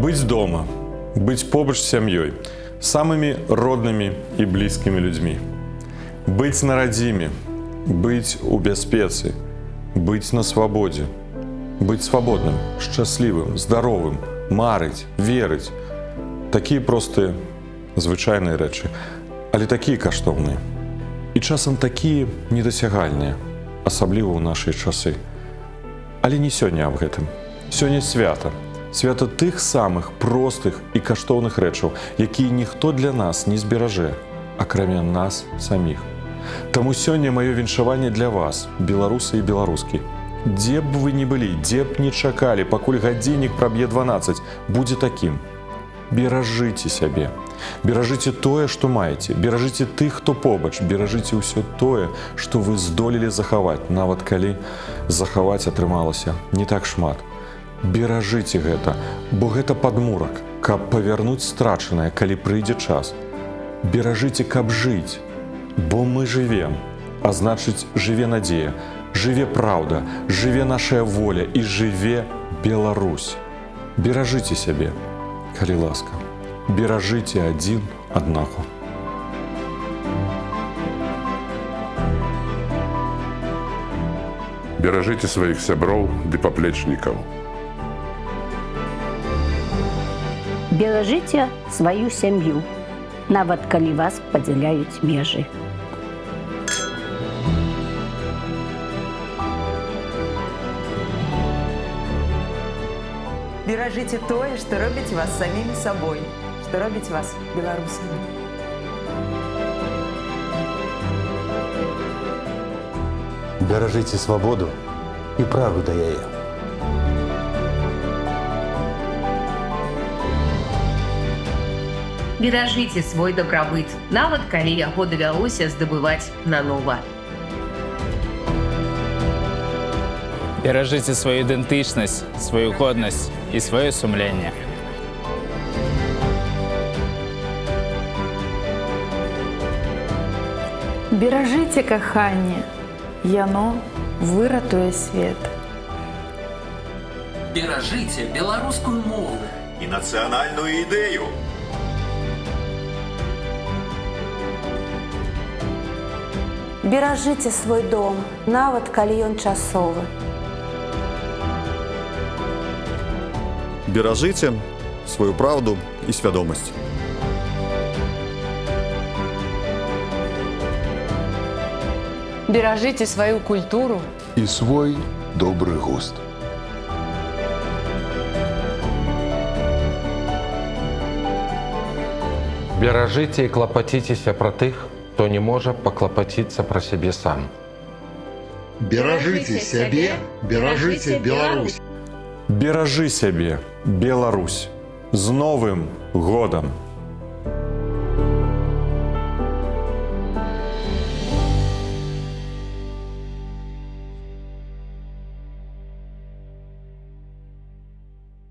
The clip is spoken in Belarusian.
Быць дома, быць побач з сям'ёй, самымі роднымі і блізкімі людзьмі. Быць на радзіме, быць у бяспецы, быць на свабодзе. Быць свабодным, шчаслівым, здаровым, марыць, верыць. Такія простыя, звычайныя рэчы, але такія каштоўныя. І часам такія недасягальныя, асабліва ў нашыя часы. Але не сёння аб гэтым. Сёння свята. Свята тых самых простых і каштоўных рэчаў, якія ніхто для нас не зберажэ, акрамя нас саміх. Таму сёння маё віншаванне для вас, беларусы і беларускі. Дзе б вы не былі, дзе б не чакалі, пакуль гадзіннік праб'е 12, будзе такім. Беражыце сябе. Беражыце тое, што маеце. Беражыце тых, хто побач. Беражыце ўсё тое, што вы здолелі захаваць, нават калі захаваць атрымалася не так шмат. Беражыце гэта, бо гэта падмурак, каб павярнуць страчанае, калі прыйдзе час. Беражыце, каб жыць, бо мы жывем, а значыць, жыве надзея, жыве праўда, жыве нашая воля і жыве Беларусь. Беражыце сябе, калі ласка. Беражыце адзін аднаго. Беражыце сваіх сяброў ды паплечнікаў. Беражыце сваю сям'ю, нават калі вас падзяляюць межы. Беражыце тое, што робіць вас самімі сабой, што робіць вас беларусамі. Беражыце свабоду і прагу да яе. Беражыце свой дабрабыт, нават калі яго давялося здабываць нанова. Беражыце сваю ідэнтычнасць, сваю годнасць і сваё сумленне. Беражыце каханне, яно выратуе свет. Беражыце беларускую мову і нацыянальную ідэю. Беражыце свой дом, нават калі ён часовы. Беражыце сваю праўду і свядомасць. Беражыце сваю культуру і свой добры густ. Беражыце і клапаціцеся пра тых, хто не можа паклапаціцца пра сябе сам. Беражыце сябе, беражыце Беларусь. Беражы сябе, Беларусь. З Новым годам!